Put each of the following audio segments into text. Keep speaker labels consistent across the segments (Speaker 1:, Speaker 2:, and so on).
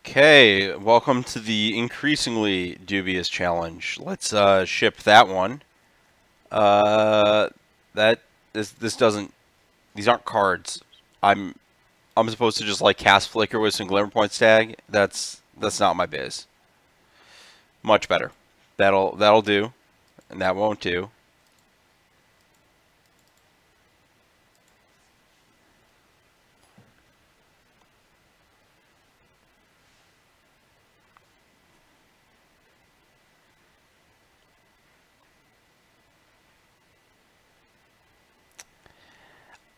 Speaker 1: Okay, welcome to the increasingly dubious challenge. Let's ship that one. This doesn't. These aren't cards. I'm supposed to just like cast Flicker with some Glimmer Point Stag. That's not my biz. Much better. That'll do, and that won't do.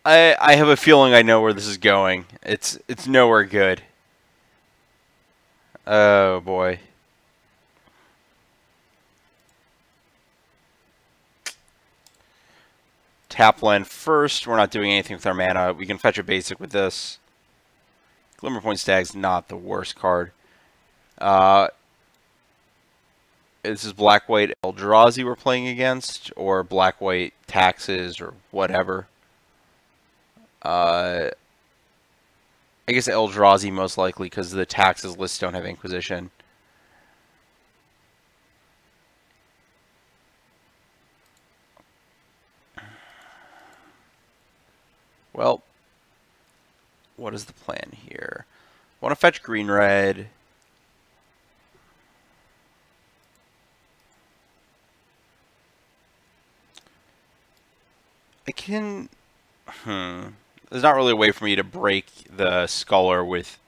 Speaker 1: I have a feeling I know where this is going. It's nowhere good. Oh boy. Tap land first. We're not doing anything with our mana. We can fetch a basic with this. Glimmer Point Stag's not the worst card. This is black-white Eldrazi we're playing against, or black-white Taxes, or whatever. I guess Eldrazi most likely, because the Taxes lists don't have Inquisition. Well, what is the plan here? I want to fetch green-red. I can... There's not really a way for me to break the Sculler with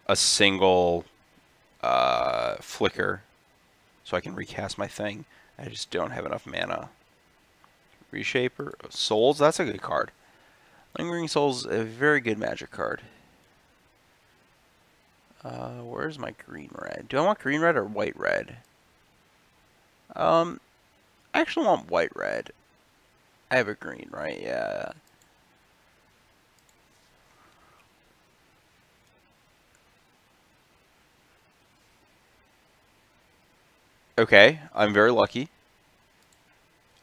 Speaker 1: a single flicker, so I can recast my thing. I just don't have enough mana. Reshaper. Souls, that's a good card. Lingering Souls, a very good magic card. Where's my green-red? Do I want green-red or white-red? I actually want white-red. I have a green, right? Yeah. Okay, I'm very lucky.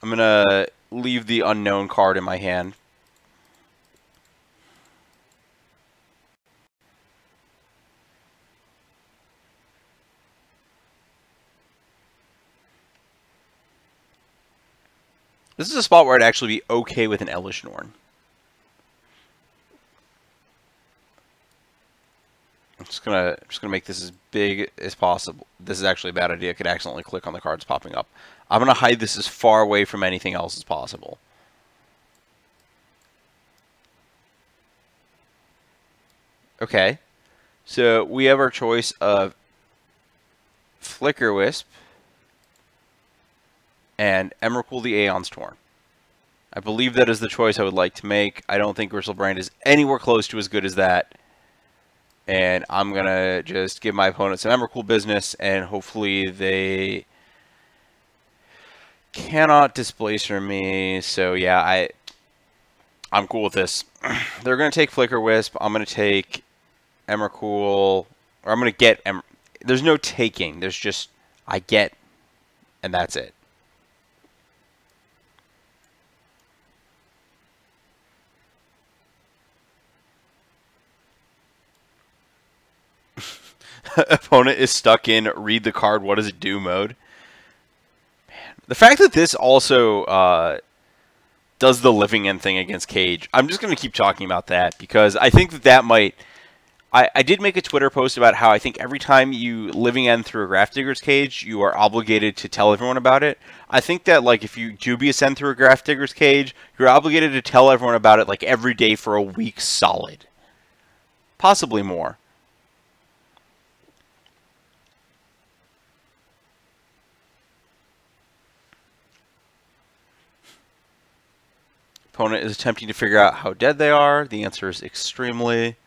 Speaker 1: I'm gonna leave the unknown card in my hand. This is a spot where I'd actually be okay with an Elvish Norn. I'm just gonna make this as big as possible. This is actually a bad idea. I could accidentally click on the cards popping up. I'm gonna hide this as far away from anything else as possible. Okay, so we have our choice of Flicker Wisp and Emrakul the Aeon's Torn. I believe that is the choice I would like to make. I don't think Griselbrand is anywhere close to as good as that. And I'm going to just give my opponent some Emrakul business, and hopefully they cannot displacer me. So yeah, I'm cool with this. They're going to take Flicker Wisp. I'm going to take Emrakul, or I'm going to get there's no taking. There's just, I get, and that's it. Opponent is stuck in read the card, what does it do mode. Man. The fact that this also does the living end thing against Cage, I'm just going to keep talking about that, because I think that might... I did make a Twitter post about how I think every time you living end through a Grafdigger's Cage, you are obligated to tell everyone about it. I think that like if you Dubious end through a Grafdigger's Cage, you're obligated to tell everyone about it like every day for a week solid. Possibly more. Opponent is attempting to figure out how dead they are. The answer is extremely.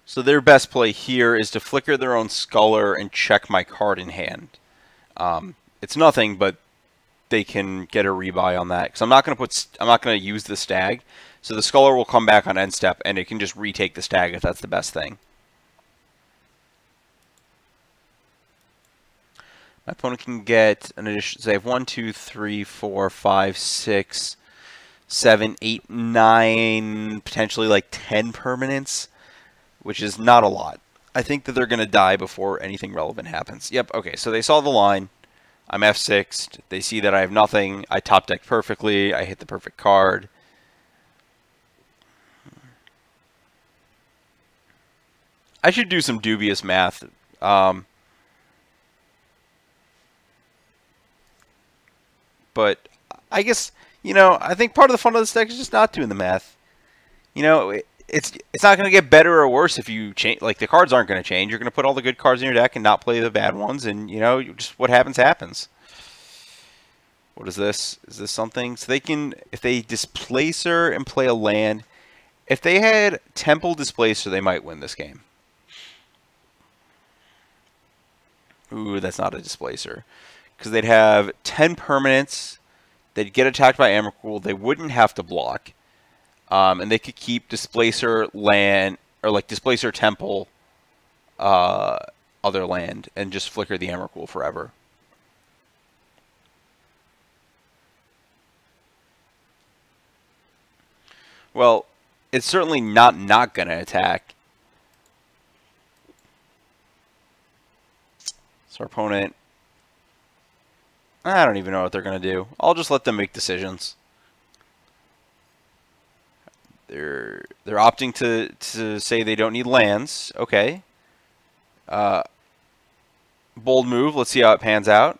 Speaker 1: So their best play here is to flicker their own Sculler and check my card in hand. It's nothing, but they can get a rebuy on that, because I'm not going to use the Stag. So the Sculler will come back on end step, and it can just retake the Stag if that's the best thing. My opponent can get an addition. So they have 1, 2, 3, 4, 5, 6, 7, 8, 9, potentially like 10 permanents, which is not a lot. I think that they're going to die before anything relevant happens. Yep, okay, so they saw the line. I'm F6'd. They see that I have nothing. I top deck perfectly. I hit the perfect card. I should do some dubious math. But I guess, I think part of the fun of this deck is just not doing the math. It's not going to get better or worse if you change. Like, the cards aren't going to change. You're going to put all the good cards in your deck and not play the bad ones, and just what happens happens. What is this? Is this something? So they can, if they Displacer and play a land, if they had Temple Displacer, they might win this game. Ooh, that's not a Displacer, because they'd have 10 permanents. They'd get attacked by Emrakul. They wouldn't have to block. And they could keep Displacer land, or like Displacer Temple, other land, and just flicker the Emrakul forever. Well, it's certainly not going to attack. So our opponent, I don't even know what they're going to do. I'll just let them make decisions. They're opting to say they don't need lands. Okay. Bold move. Let's see how it pans out.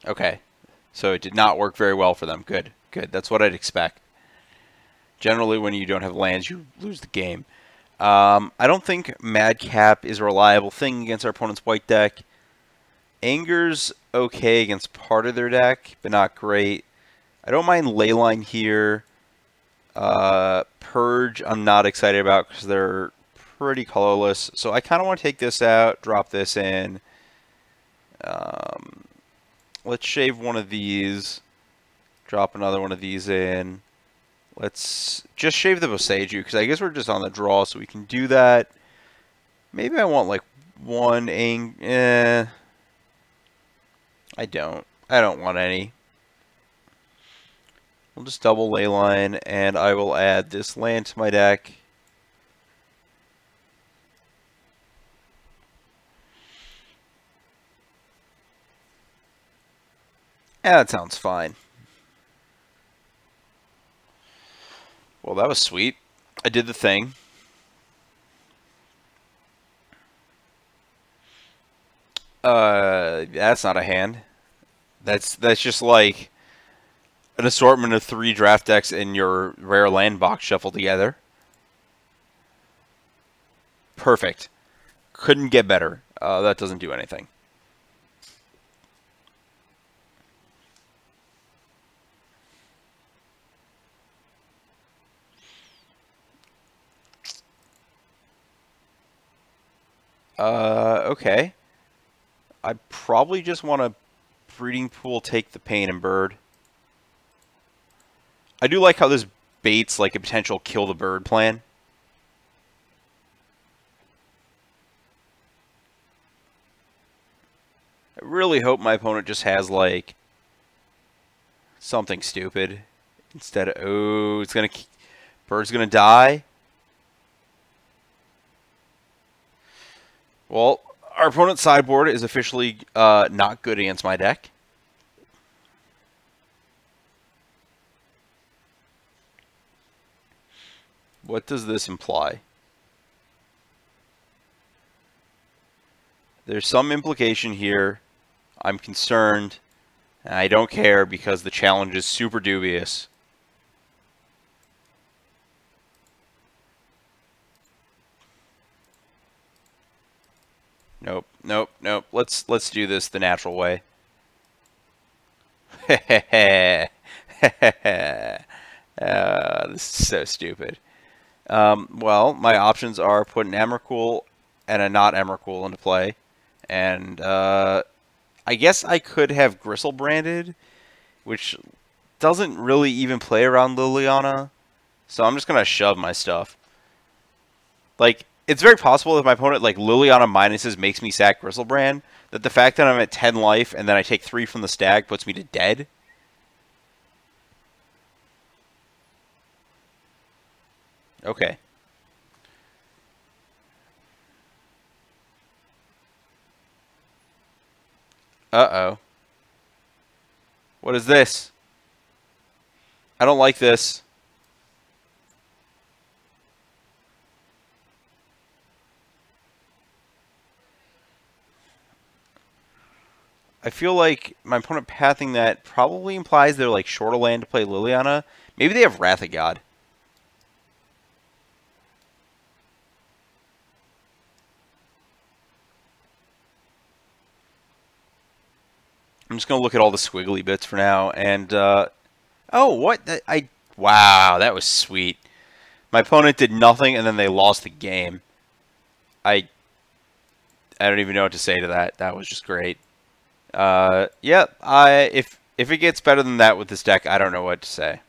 Speaker 1: Okay. So it did not work very well for them. Good. Good. That's what I'd expect. Generally, when you don't have lands, you lose the game. I don't think Madcap is a reliable thing against our opponent's white deck. Anger's okay against part of their deck, but not great. I don't mind Leyline here. Purge, I'm not excited about because they're pretty colorless. So I kind of want to take this out, drop this in. Let's shave one of these. Drop another one of these in. Let's just shave the Boseiju, because I guess we're just on the draw, so we can do that. Maybe I want, like, one I don't. I don't want any. We'll just double Leyline, and I will add this land to my deck. Yeah, that sounds fine. Well, that was sweet. I did the thing. That's not a hand. That's just like an assortment of 3 draft decks in your rare land box shuffled together. Perfect. Couldn't get better. That doesn't do anything. Okay. I probably just want to breeding pool, take the pain, and bird. I do like how this baits like a potential kill the bird plan. I really hope my opponent just has like something stupid instead of, oh, it's gonna, bird's gonna die. Well, our opponent's sideboard is officially not good against my deck. What does this imply? There's some implication here. I'm concerned. And I don't care because the challenge is super dubious. Nope, nope, nope. Let's do this the natural way. This is so stupid. Well, my options are put an Emrakul and a not Emrakul into play, And I guess I could have Gristle branded, which doesn't really even play around Liliana. So I'm just going to shove my stuff. Like, it's very possible if my opponent, like, Liliana minuses makes me sack Gristlebrand, that the fact that I'm at 10 life and then I take 3 from the stag puts me to dead. Okay. Uh-oh. What is this? I don't like this. I feel like my opponent pathing that probably implies they're like short a land to play Liliana. Maybe they have Wrath of God. I'm just going to look at all the squiggly bits for now. And, oh, what? Wow, that was sweet. My opponent did nothing, and then they lost the game. I don't even know what to say to that. That was just great. Yeah, if it gets better than that with this deck, I don't know what to say.